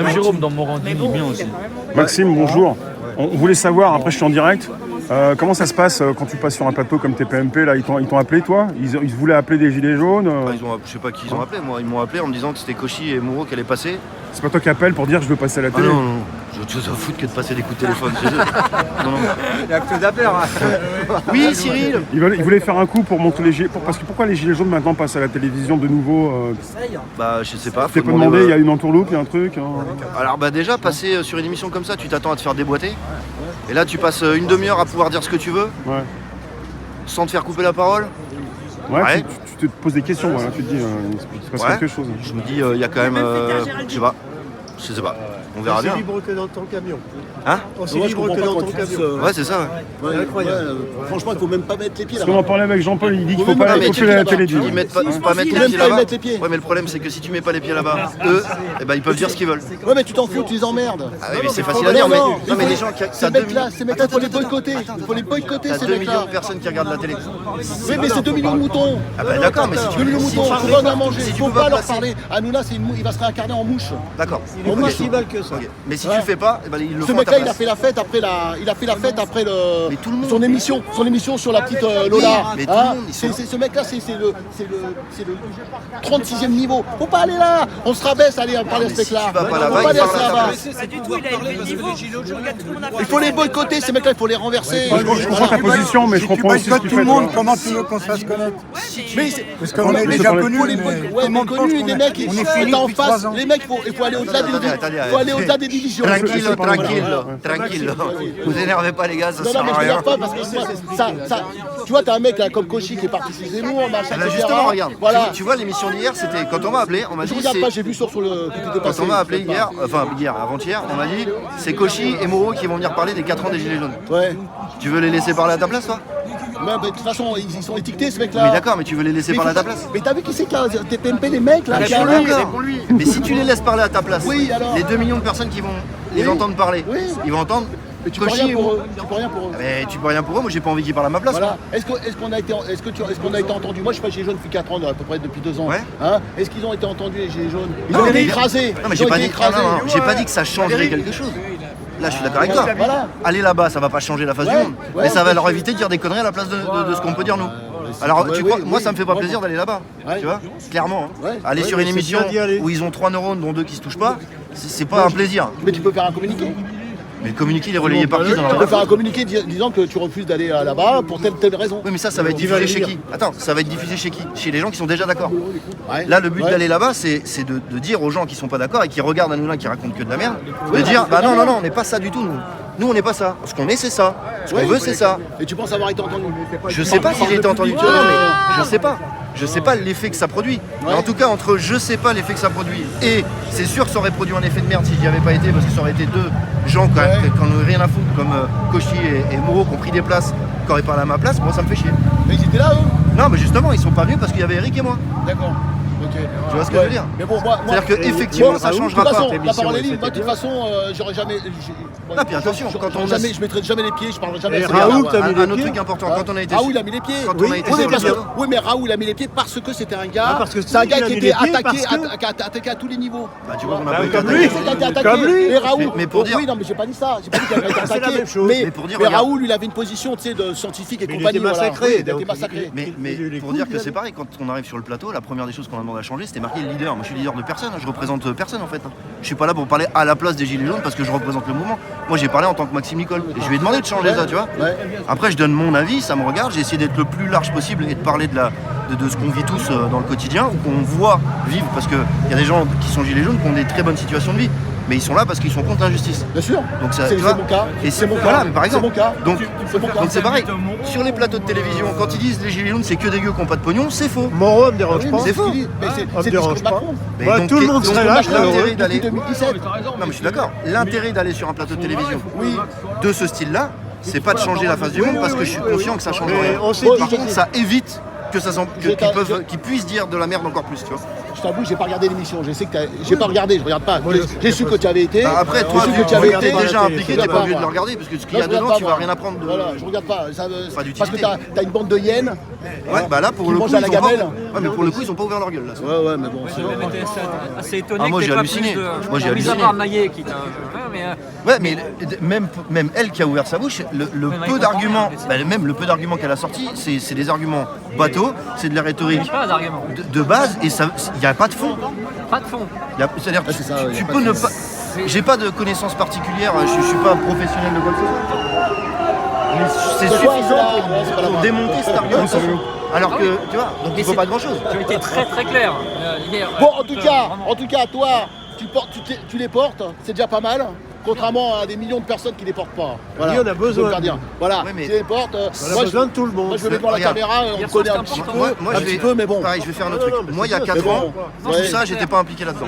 Même Jérôme dans Morandi, il est bien aussi. Maxime, bonjour. On voulait savoir, après je suis en direct, comment ça se passe quand tu passes sur un plateau comme TPMP là, ils t'ont appelé toi? Ils voulaient appeler des gilets jaunes Je sais pas qui ils ont appelé, moi ils m'ont appelé en me disant que c'était Cauchy et Moreau qui allaient passer. C'est pas toi qui appelles pour dire je veux passer à la Ah télé? non, je te foutre que de passer des coups de téléphone chez eux. Non. Il y a que d'appels. Oui Cyril. Ils voulaient faire un coup pour montrer les gilets... Parce que pourquoi les gilets jaunes maintenant passent à la télévision de nouveau Bah je sais pas. T'es pas demandé, il y a une entourloupe, il y a un truc Alors bah déjà passer sur une émission comme ça, tu t'attends à te faire déboîter. Et là tu passes une demi-heure à pouvoir dire ce que tu veux, Ouais. sans te faire couper la parole. Ouais. Tu te poses des questions, voilà, tu te dis, il se passe quelque chose. Je me dis, il y a quand même, je sais pas, on verra bien. C'est libre que dans ton camion. Hein? Aussi libre que dans ton camion. Ouais, c'est ça. Ouais, incroyable. Franchement, il faut même pas mettre les pieds Parce là-bas. qu'on en parlait avec Jean-Paul, il dit qu'il Faut faut même pas pas il faut mettre que les la pieds télé Tu dise. dis pas mettre les Même pieds pas là-bas. mettre les pieds. Ouais, mais le problème c'est que si tu mets pas les pieds là-bas, eux, eh ben, ils peuvent dire ce qu'ils veulent. Ouais, mais tu t'en fous, tu les emmerdes. Ah oui, mais c'est facile à dire, mais non, mais les gens qui Ces mecs-là, il faut les boycotter. Il faut les boycotter, T'as ces 2 millions mecs-là. de personnes qui regardent la télé. Oui, mais c'est 2 millions de moutons. Ah bah d'accord, mais si tu 2 millions de moutons, si il tu faut pas en manger. si Il tu faut peux pas pas leur placer- parler. Hanouna, il va se réincarner en mouche. D'accord. En Ok. mouche, si mal que ça. Ok. Mais si tu le fais pas, eh ben, ils le Ce font à ta mec-là, il a place. fait la fête après Mais tout le monde. son émission sur la petite Lola. mais tout le Hein, monde, ils sont ce mec-là, c'est le 36e niveau. Faut pas aller là. On se rabaisse, allez, parler à ce mec-là. tu vas pas Faut là-bas, pas il aller à parle à ta là-bas. place. Pas du tout, il a élevé le niveau. Regarde, tout le monde a Il faut les boycotter, ces mecs-là, il faut les renverser. Je comprends ta position, mais je comprends aussi ce que tu fais. toi. Comment tu veux qu'on se fasse connaître? Mais Parce qu'on est déjà connus, mais ouais, tout le monde pense connus, qu'on des est- mecs, on est fini en depuis face. 3 ans. Les mecs, il faut aller au-delà des divisions. Tranquille. Vous énervez pas les gars, ça Non, sert non, mais à je rien. regarde pas parce que ça, tu vois, t'as un mec là, comme Cauchy qui est parti chez Zemmour, machin, Ah bah, etc. justement, regarde. Voilà. Tu vois l'émission d'hier, c'était quand on m'a appelé, on m'a Je dit regarde pas, c'est j'ai vu sur le que t'étais quand passé. on m'a appelé avant-hier, on m'a dit c'est Cauchy et Moreau qui vont venir parler des 4 ans des Gilets jaunes. Ouais. Tu veux les laisser parler à ta place toi? Mais de toute façon, ils sont étiquetés ce mec-là. Mais d'accord, mais tu veux les laisser parler à ta place? Mais t'as vu qui c'est qui a TPMP les mecs là qui a Réponds-lui. Mais si tu les laisses parler à ta place, Oui, alors. les 2 millions de personnes qui vont les entendre parler, Oui. ils vont entendre Mais tu peux Cauchy rien et pour Moreau. eux. Tu peux rien pour eux. Mais tu peux rien pour eux, moi j'ai pas envie qu'ils parlent à ma place. Voilà. Est-ce qu'on a été entendu? Moi je suis pas Gilets jaunes depuis 4 ans, à peu près depuis 2 ans. Ouais. Hein, est-ce qu'ils ont été entendus les Gilets jaunes? Ils Non, ont été mais- écrasés. Non mais Ils j'ai ont pas été dit, écrasés. j'ai pas dit que ça changerait quelque chose. Là je suis d'accord avec toi. Voilà. Aller là-bas ça va pas changer la face du Ouais, monde. ouais, Mais ça va on leur peut- éviter de dire des conneries à la place de ce qu'on peut dire nous. Alors tu ouais, crois, moi oui. ça me fait pas plaisir d'aller là-bas. Ouais. Tu vois, clairement. Hein. Ouais. Aller sur Ouais, une mais c'est émission bien d'y aller. où ils ont 3 neurones dont 2 qui se touchent pas, c'est pas un plaisir. Mais tu peux faire un communiqué. Mais le communiqué il est relayé par qui dans Tu la peux faire un communiqué disant que tu refuses d'aller là-bas pour telle raison. Oui mais ça va être diffusé chez qui? Attends, ça va être diffusé chez qui? Chez les gens qui sont déjà d'accord. Ouais. Là le but Ouais. d'aller là-bas c'est de dire aux gens qui sont pas d'accord et qui regardent Hanouna qui raconte que de la merde, de dire bah non on n'est pas ça du tout nous. Nous on n'est pas ça. Ce qu'on est c'est ça. Ce qu'on Ouais. veut c'est ça. Et tu penses avoir été entendu? Je sais pas si j'ai été entendu. Ouais. Non, mais je sais pas. Je sais pas l'effet que ça produit. Mais en tout cas, entre je sais pas l'effet que ça produit et c'est sûr que ça aurait produit un effet de merde si j'y avais pas été parce que ça aurait été 2 gens qui en ont rien à foutre comme Cauchy et Moreau qui ont pris des places, qui auraient parlé à ma place, moi ça me fait chier. Mais ils étaient là eux? Non, mais justement, ils sont pas venus parce qu'il y avait Eric et moi. D'accord. Ok. Tu vois ce que je veux dire? Mais bon, moi. C'est-à-dire qu'effectivement, ça changera De toute pas. façon, la parole est libre. Moi, de toute façon, j'aurais jamais. Ah, puis attention, quand on a- je mettrai jamais les pieds, je parlerai jamais. Et à ce Raoul, gars-là, t'as ouais. mis les Un autre pieds truc important, quand on a été Raoul a mis les pieds. Quand on a été Oui, sur mais le plateau. oui, mais Raoul a mis les pieds parce que c'était un gars. parce que C'est un gars il a qui mis était les pieds attaqué, parce attaqué à tous les niveaux. Bah, tu vois qu'on a pas été comme attaqué. lui. C'est un gars attaqué. Comme lui. Et Raoul. Mais pour dire- Oui, non, mais j'ai pas dit ça. J'ai pas dit qu'il avait été C'est la attaqué. même chose. Mais pour dire, regarde. Raoul, il avait une position, tu sais, de scientifique et Mais il compagnie. était massacré, voilà. Oui, il a donc été massacré. Mais pour dire que c'est pareil, quand on arrive sur le plateau, la première des choses qu'on a demandé à changer, c'était marqué le leader. Moi je suis leader de personne, je représente personne en fait. Je suis pas là pour parler à la place des Gilets jaunes parce que je représente le mouvement. Moi j'ai parlé en tant que Maxime Nicole et je lui ai demandé de changer ça, tu vois. Ouais. Après je donne mon avis, ça me regarde, j'ai essayé d'être le plus large possible et de parler de ce qu'on vit tous dans le quotidien ou qu'on voit vivre parce qu'il y a des gens qui sont Gilets jaunes qui ont des très bonnes situations de vie. Mais ils sont là parce qu'ils sont contre l'injustice. Bien sûr. Donc ça, C'est tu vois, mon cas. et C'est mon cas. voilà, mais par exemple. C'est mon cas. Donc C'est mon cas. donc c'est pareil. Sur les plateaux de télévision, quand ils disent les Gilets jaunes c'est que des gueux qui n'ont pas de pognon, c'est faux. Moreau me dérange Oui, pas. mais C'est faux. ce qu'il dit. Mais Ça me c'est le dérange discours de pas. Macron. Mais Bah, donc, tout le monde donc, serait là, je l'intérêt l'aurais. d'aller. Depuis 2017. Non mais je suis d'accord. L'intérêt d'aller sur un plateau de télévision Oui. de ce style-là, c'est pas de changer la face du monde parce que je suis conscient que ça change Mais rien. on s'est Par dit- contre, ça évite que ça Je t'ai- qu'ils puissent dire de la merde encore plus, tu vois. je t'avoue, j'ai pas regardé l'émission. Je sais que j'ai pas regardé, je regarde pas. J'ai su que tu avais été. Bah, après, toi, j'ai su vu que tu que avais tu été. es déjà impliqué, je t'es pas obligé de moi. le regarder, parce que ce qu'il Non, y a je regarde dedans, pas, tu vas moi. rien apprendre de. Voilà, je regarde pas. Pas d'utilité. Parce que t'as une bande de hyènes. Ouais, bah là, pour Qui le coup, mangent à ils la ont pas. gamelle. Ouais, mais pour le coup, ils ont pas ouvert leur gueule là. Ouais, mais bon. J'ai même été assez étonné Ah, moi, que j'ai t'aies pas halluciné. plus de... Moi, j'ai mis à halluciné. part Maillet qui t'a... Ouais, mais même elle qui a ouvert sa bouche, le peu d'arguments, même le peu d'arguments qu'elle a sortis, c'est des arguments bateaux, c'est de la rhétorique Pas d'argument. de base, et il n'y a pas de fond. Pas de fond. C'est-à-dire que c'est ça, tu y a pas peux de ne fond. pas. J'ai pas de connaissances particulières, je suis pas professionnel de quoi que ce soit. Mais c'est C'est quoi, suffisant c'est pas la pour main. démonter cet argument. Alors que, tu vois, donc il faut pas grand chose. Tu as été très très clair hier. Bon, en tout cas, toi, tu les portes, c'est déjà pas mal. Contrairement à des millions de personnes qui les portent pas. Voilà. Oui, on a besoin. Je peux le dire. Voilà, Ouais, mais- tu les portes. On a besoin de tout le monde. Moi, je vais devant la Regarde. caméra, on me Hier connaît soir, un c'est petit important. peu, Moi, un petit peu, mais bon. Pareil, je vais faire un autre Non, truc. non, mais Moi, il y a c'est 4 bon. ans, tout Ouais. ça, j'étais pas impliqué là-dedans.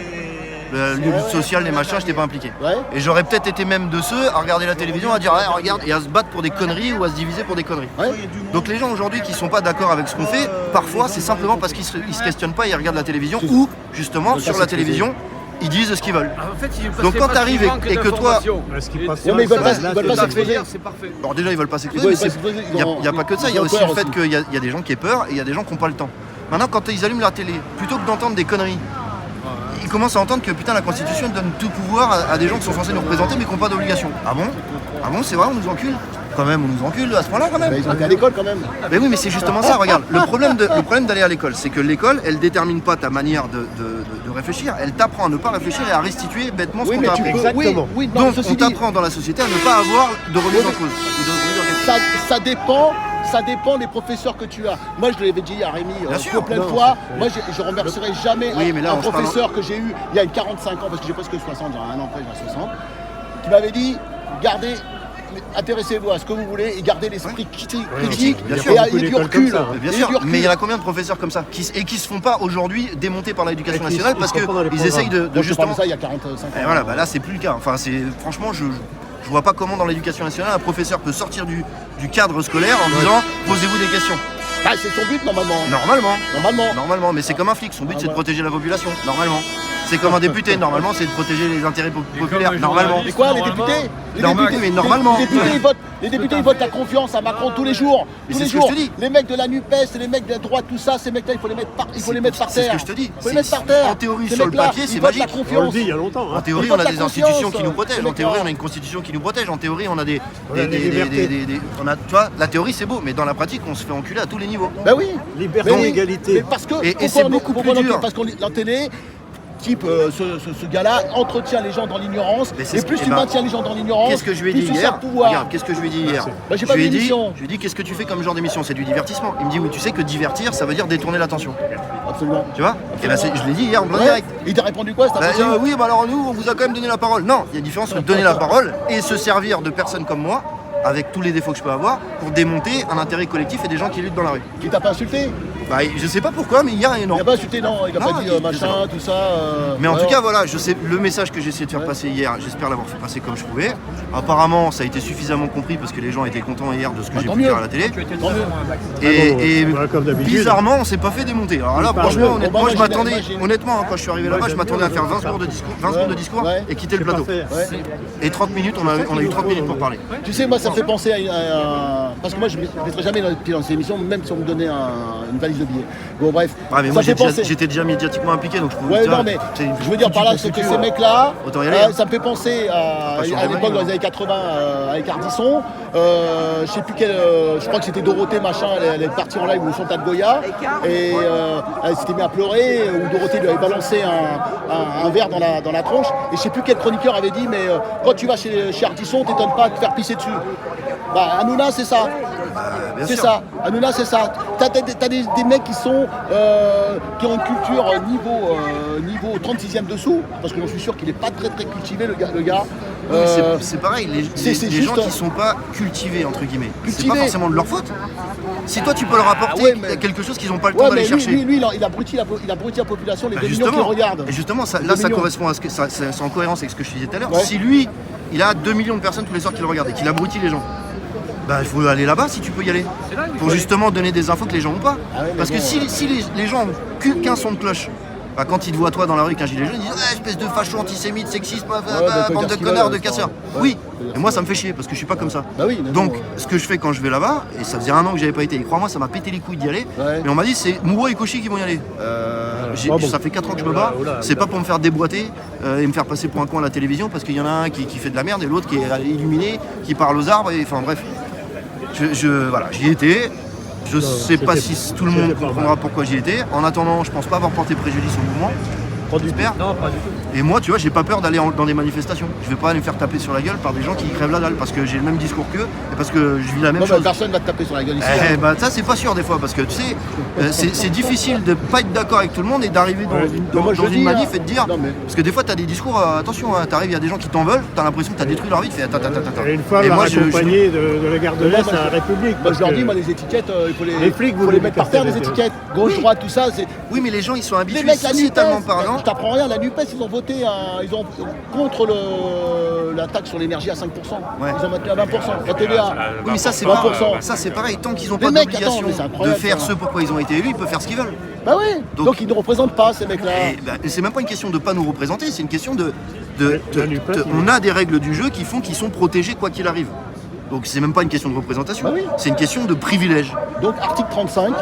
Le lutte sociale, les machins, j'étais pas impliqué. Ouais. Et j'aurais peut-être été même de ceux à regarder la télévision, à dire, ah, regarde, et à se battre pour des conneries ou à se diviser pour des conneries. Ouais. Donc les gens aujourd'hui qui sont pas d'accord avec ce qu'on fait, parfois c'est simplement parce qu'ils se questionnent pas et ils regardent la télévision, ou justement sur la télévision, ils disent ce qu'ils veulent. En fait, Donc quand t'arrives et que toi, Ce qui passe Non, mais ils veulent pas là, s'exposer. c'est parfait. bon déjà ils veulent pas Ils s'exposer, veulent mais pas s'exposer, il n'y a pas que de ça, il y a ils ont aussi peur le fait aussi. qu'il y a des gens qui aient peur et il y a des gens qui n'ont pas le temps. Maintenant quand ils allument la télé, plutôt que d'entendre des conneries, ils commencent à entendre que putain la Constitution donne tout pouvoir à des gens qui sont censés nous représenter mais qui n'ont pas d'obligation. Ah bon? Ah bon, c'est vrai, on nous encule? Quand même, on nous encule à ce point-là quand même. Bah, ils ont été à l'école quand même. Mais oui, mais c'est justement ça, regarde. Le problème d'aller à l'école, c'est que l'école, elle détermine pas ta manière de réfléchir, elle t'apprend à ne pas réfléchir et à restituer bêtement ce Oui, qu'on mais t'a tu appris. peux. Exactement. Oui, non, Donc, ceci on dit, t'apprend dans la société à ne pas avoir de remise en cause. ou de remise en question. ça dépend des professeurs que tu as. Moi, je l'avais dit à Rémi Bien sûr. plein de fois. Moi, je remercierai jamais Oui, mais là, un on se parle- professeur que j'ai eu il y a 45 ans, parce que j'ai presque 60, j'ai un an près, j'ai 60, qui m'avait dit, gardez, intéressez-vous à ce que vous voulez et gardez l'esprit critique bien et sûr. ayez du recul. Mais bien Ayez sûr, du recul. mais il y en a combien de professeurs comme ça qui se font pas aujourd'hui démonter par l'éducation Et qui nationale se parce font pas dans les qu'ils essayent de Moi, je te parle justement. de ça il y a 45 ans. Et voilà, bah là c'est plus le cas. Enfin, franchement, je vois pas comment dans l'éducation nationale un professeur peut sortir du cadre scolaire en disant posez-vous des questions. Bah, c'est son but normalement. Normalement, mais c'est comme un flic, son but c'est de protéger la population, normalement. C'est comme un député, normalement c'est de protéger les intérêts populaires, normalement. Mais quoi, les députés Mais normalement. Les députés, ils votent la confiance à Macron tous les jours. Mais Tous c'est les ce que jours. je te dis. Les mecs de la NUPES, les mecs de la droite, tout ça, ces mecs-là, il faut les mettre par terre. C'est ce que je te dis. Il faut les mettre par terre. En théorie, Ces sur le mecs-là, papier, ils c'est votent la magique. On le confiance. dit il y a longtemps. En théorie, Ils on a votent la des institutions confiance, qui nous protègent. En ces théorie, mecs-là. on a une constitution qui nous protège. En théorie, on a des libertés. on a, tu vois, la théorie c'est beau, mais dans la pratique, on se fait enculer à tous les niveaux. Ben oui. Liberté, Mais oui. égalité. Mais parce que Et pourquoi c'est on est- beaucoup pourquoi plus on est- dur. Parce qu'on la télé. Type, ce gars-là entretient les gens dans l'ignorance. Mais c'est Et ce plus qui- tu eh ben, maintiens les gens dans l'ignorance, Qu'est-ce que je lui ai plus dit tu hier sers pouvoir. Regarde, qu'est-ce que je lui ai dit hier Bah, j'ai pas vu l'émission. Je lui ai dit, qu'est-ce que tu fais comme genre d'émission? C'est du divertissement. Il me dit, oui, tu sais que divertir, ça veut dire détourner l'attention. Absolument. Tu vois? Et ben, je l'ai dit hier en plein Ouais. direct. Il t'a répondu quoi? Bah, oui, bah alors nous, on vous a quand même donné la parole. Non, il y a une différence entre donner la parole et se servir de personnes comme moi, avec tous les défauts que je peux avoir, pour démonter un intérêt collectif et des gens qui luttent dans la rue. Il t'a pas insulté? Bah, je sais pas pourquoi, mais hier et non. Il a pas insulté, non. Il a Non, pas dit je sais machin, pas. tout ça. Mais en ouais. tout cas, voilà, je sais le message que j'ai essayé de faire passer hier, j'espère l'avoir fait passer comme je pouvais. Apparemment, ça a été suffisamment compris parce que les gens étaient contents hier de ce que Bah, j'ai tant pu mieux. dire à la télé. Tu étais Tant mieux. Et Voilà, comme d'habitude. bizarrement, on s'est pas fait démonter. Alors là, Bah, franchement, bon, honnêtement, bah, je moi, m'attendais, j'ai- honnêtement, hein, quand je suis arrivé là-bas, je j'aime m'attendais bien, à faire on 20 va secondes de faire discours, 20 secondes de discours Ouais. et quitter le C'est plateau. parfait. Ouais. Et 30 minutes, on a eu 30 minutes pour parler. Tu sais, moi, ça me fait penser à parce que moi, je ne mettrai jamais dans ces émissions, même si on me donnait une valise de billets. Bon, bref. Ouais, mais ça moi, fait penser. j'étais déjà médiatiquement impliqué, donc je pouvais. Ouais, tu vois, non, mais c'est- je veux dire par là, c'est que ces mecs-là, Autant y aller, hein. ça me fait penser à changer l'époque, d'avis, dans les années 80, avec Ardisson. Je sais plus quelle, je crois que c'était Dorothée, machin, elle est partie en live au Santa de Goya, et elle s'était mise à pleurer, où Dorothée lui avait balancé un verre dans la tronche, et je sais plus quel chroniqueur avait dit, mais quand tu vas chez Ardisson, t'étonnes pas de te faire pisser dessus. Bah, Hanouna, c'est ça. Bien C'est sûr. ça, Hanouna, c'est ça. T'as des mecs qui ont une culture niveau 36e dessous, parce que j'en suis sûr qu'il n'est pas très très cultivé le gars. Oui, mais c'est pareil, c'est les juste- gens qui sont pas cultivés, entre guillemets, c'est Cultivés. pas forcément de leur faute. Si toi tu peux leur apporter ouais, mais- quelque chose qu'ils n'ont pas le temps Ouais, d'aller mais chercher. lui, il a abruti la population, les Bah, 2 millions qui le regardent. Et justement, Les là 2 ça millions. correspond à ce que c'est en cohérence avec ce que je disais tout à l'heure. Ouais. Si lui, il a 2 millions de personnes tous les soirs qui le regardent et qu'il abrutit les gens, bah il faut aller là-bas si tu peux y aller. C'est là où il Pour faut justement donner des infos que les gens n'ont pas. Ah ouais, mais Parce que bon, si les gens ont qu'un son de cloche, Bah, quand ils te voient toi dans la rue avec un gilet jaune, ils disent espèce de facho antisémite, sexiste, bah, bande de dire connards, ce de qu'ils casseurs. veulent, Oui, ouais. et moi ça me fait chier parce que je suis pas comme ça. Bah oui, Donc ce que je fais quand je vais là-bas, et ça faisait 1 an que j'avais pas été, et crois-moi ça m'a pété les couilles d'y aller, Ouais. mais on m'a dit c'est Mouro et Cauchy qui vont y aller. Ça fait 4 ans que je me bats, c'est pas pour me faire déboîter et me faire passer pour un con à la télévision parce qu'il y en a un qui fait de la merde et l'autre qui est illuminé, qui parle aux arbres, et enfin bref. Voilà, j'y étais. Je sais pas si tout le monde comprendra pourquoi j'y étais. En attendant, je pense pas avoir porté préjudice au mouvement. J'espère. Non, pas du tout. Et moi, tu vois, j'ai pas peur d'aller dans des manifestations. Je vais pas aller me faire taper sur la gueule par des gens qui crèvent la dalle parce que j'ai le même discours qu'eux et parce que je vis la même Non, chose. personne va te taper sur la gueule ici. Bah ça c'est pas sûr des fois parce que tu sais c'est difficile de pas être d'accord avec tout le monde et d'arriver dans moi, je une dis, manif et de dire non, mais- parce que des fois t'as des discours attention t'arrives il y a des gens qui t'en veulent, t'as l'impression que t'as détruit leur vie, tu fais attends. Et une fois, Et on moi, l'a accompagné de la gare de l'Est à la République. Moi, parce je leur que- dis, moi, les étiquettes, il faut Les flics, vous faut les les mettre par terre, les mettez. étiquettes. Gauche, droite, tout ça. oui mais les gens ils sont Les habitués mecs, la sociétalement NUPES, parlant. je t'apprends rien, la NUPES, ils ont voté, ils ont contre la taxe sur l'énergie à 5%. Ouais. Ils ont maintenu à 20%. La TVA. Oui mais ça c'est 20%. ça c'est pareil, tant qu'ils ont Les pas mecs, d'obligation attends, mais c'est de incroyable, faire ça. ce pourquoi ils ont été élus, ils peuvent faire ce qu'ils veulent. Bah oui. Donc- Donc ils ne représentent pas ces mecs-là. Et c'est même pas une question de pas nous représenter, c'est une question la NUPES, on a des règles du jeu qui font qu'ils sont protégés quoi qu'il arrive. Donc c'est même pas une question de représentation, Bah oui. c'est une question de privilège. Donc article 35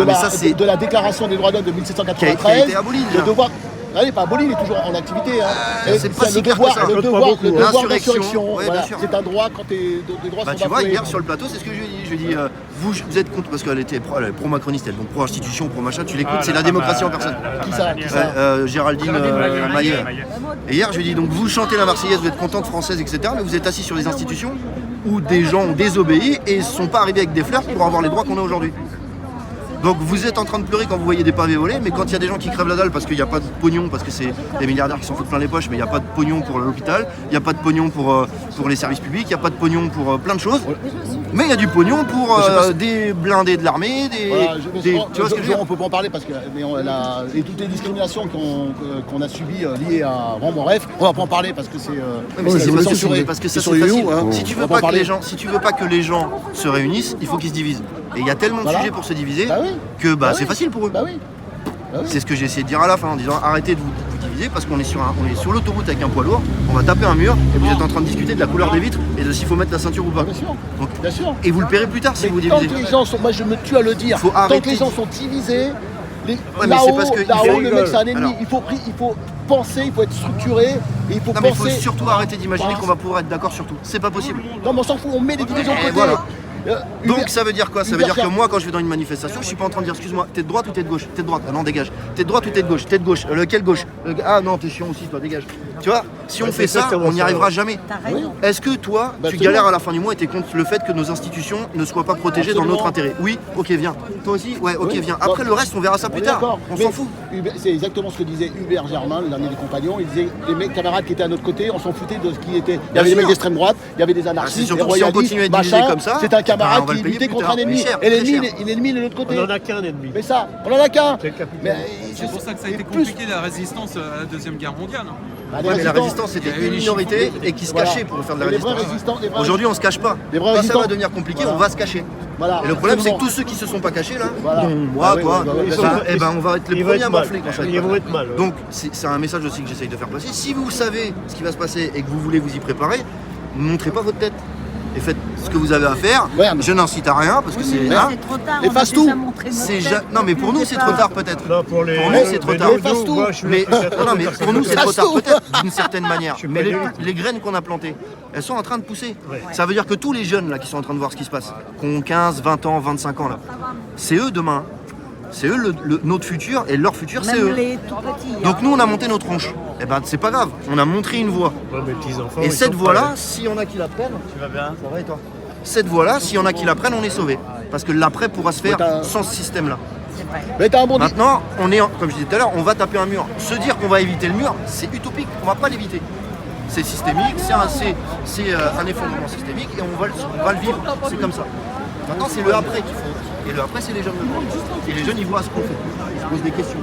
mais ça, c'est- de la Déclaration des droits de l'homme de Qui a 1793. été aboli, Le déjà. devoir. Ah, il n'est pas aboli, il est toujours en activité. Hein. Et c'est pas le si clair que devoir, ça. le Pas devoir, beaucoup, le hein. devoir L'insurrection, d'insurrection. ouais, Voilà. bien sûr. C'est un droit quand tes droits Bah sont tu vois, bafoués. hier sur le plateau, c'est ce que je lui ai dit. Je lui ai dit, vous êtes contre, parce qu'elle était pro-macroniste, elle, donc pro-institution, pro-machin, tu l'écoutes, c'est la démocratie en personne. Qui ça Géraldine Maillet. Et hier, je lui ai dit, donc vous chantez la Marseillaise, vous êtes contente française, etc., mais vous êtes assis sur des institutions où des gens ont désobéi et ne sont pas arrivés avec des fleurs pour avoir les droits qu'on a aujourd'hui. Donc vous êtes en train de pleurer quand vous voyez des pavés volés, mais quand il y a des gens qui crèvent la dalle parce qu'il n'y a pas de pognon, parce que c'est des milliardaires qui s'en foutent plein les poches, mais il n'y a pas de pognon pour l'hôpital, il n'y a pas de pognon pour les services publics, il n'y a pas de pognon pour plein de choses, mais il y a du pognon pour des blindés de l'armée, Voilà, tu vois ce que je veux dire? on peut pas en parler parce que et toutes les discriminations qu'on a subies liées à bon bref, on va pas en parler parce que c'est Mais c'est ils pas sont censuré, censurés. parce que ça Ils c'est sont facile. où, hein Si tu On veux va pas en que parler. si tu veux pas que les gens se réunissent, il faut qu'ils se divisent. Et il y a tellement de Voilà. sujets pour se diviser Bah oui. que Bah c'est oui. facile pour eux. Bah oui. C'est ce que j'ai essayé de dire à la fin en disant arrêtez de vous diviser parce qu'on est sur l'autoroute avec un poids lourd, on va taper un mur et vous êtes en train de discuter de la couleur des vitres et de s'il faut mettre la ceinture ou pas. Bien sûr. Donc, Bien sûr. et vous le paierez plus tard si Mais vous tant divisez. que les gens sont, moi je me tue à le dire, Faut tant que arrêter les gens de- sont divisés, mais c'est là-haut, parce que là-haut, ils le rigolent. mec c'est un ennemi, Alors. il faut penser, il faut être structuré, et il faut Non mais il faut penser. surtout arrêter d'imaginer Voilà. qu'on va pouvoir être d'accord sur tout. C'est pas possible. Non mais on s'en fout, on met les divisions de Et côté. voilà. Hubert- Donc ça veut dire quoi? Ça veut Hubert dire que Germain. moi quand je vais dans une manifestation, je suis pas en train de dire excuse-moi, t'es de droite ou t'es de gauche? T'es de droite, ah non dégage. T'es de droite ou t'es de gauche? T'es de gauche. Lequel gauche? Ah non t'es chiant aussi toi, dégage. Tu vois, si on Ouais, fait c'est ça, exactement on n'y ça, arrivera ouais. jamais. T'as raison. Est-ce que toi, Bah, tu absolument. galères à la fin du mois et t'es contre le fait que nos institutions ne soient pas protégées dans Absolument. notre intérêt? Oui, ok viens. Toi aussi? Ouais, ok Oui. viens. Après le reste on verra ça On plus est tard. d'accord. On Mais s'en fout. C'est exactement ce que disait Hubert Germain, le dernier des compagnons. Il disait les mecs camarades qui étaient à notre côté, on s'en foutait de ce qui était. Il y avait des sûr. mecs d'extrême droite, il y avait des c'est anarchistes, surtout des si on royalistes, continue à être divisé machin. comme ça, C'est un bah, camarade on va qui le payer luttait plus contre tard. un ennemi. Mais cher, Et très l'ennemi, cher. il est de l'autre côté. On en a qu'un ennemi. Mais ça, on en a qu'un. C'est le capitaine. Mais C'est pour ça que ça a et été plus- compliqué la résistance à la Deuxième Guerre mondiale. Bah, les Ouais, mais la résistants- résistance c'était il y a eu une les minorité et qui se Voilà. cachait pour faire de la Et les vrais résistance. résistants, les vrais- Aujourd'hui on se cache pas. Les vrais Quand ça résistants- va devenir compliqué, Voilà. on va se cacher. Voilà, Et le problème, c'est que absolument. tous ceux qui se sont pas cachés là, Voilà. dont moi, Ah oui, toi, oui, oui, eh ben, on va être les Ils vont premiers être à mal. morfler quand ça va Ils être vont mal. être mal, ouais. Donc, c'est un message aussi que j'essaye de faire passer. Si vous savez ce qui va se passer et que vous voulez vous y préparer, ne montrez pas votre tête. Et faites ce que vous avez à faire. Merde. Je n'incite à rien parce que c'est. Mais hein, c'est trop tard. Et on a fasse déjà tout. montré notre c'est tête non, mais pour depuis nous, le c'est départ. trop tard peut-être. Non, pour les. Pour nous, c'est trop tard. Fasse tout. Moi, je suis Mais, l'associateur non, de mais personnes pour nous, c'est trop Fasse tard tout. peut-être d'une certaine manière. suis Mais pas nul. les graines qu'on a plantées, elles sont en train de pousser. Ouais. Ça veut dire que tous les jeunes là qui sont en train de voir ce qui se passe, qui ont 15, 20 ans, 25 ans là, c'est eux demain. C'est eux notre futur et leur futur, c'est Même eux. les tout petits. hein. Donc nous, on a monté nos tronches. Et ben, c'est pas grave. On a montré une voie. Ouais, mes petits-enfants, Et ils cette sont voie-là, pas- s'il y en a qui la prennent, tu vas bien, ça va et toi? Cette voie-là, s'il y en a qui la prennent, on est sauvé. Parce que l'après pourra se faire t'as- sans ce système-là. C'est vrai. Mais t'as un bon Maintenant, comme je disais tout à l'heure, on va taper un mur. Se dire qu'on va éviter le mur, c'est utopique. On va pas l'éviter. C'est systémique, c'est un effondrement systémique et on va le vivre. C'est comme ça. Maintenant, c'est le après qu'il faut. Et le après, c'est les jeunes de droite. Et les jeunes, ils voient ce qu'on fait. Ils se posent des questions.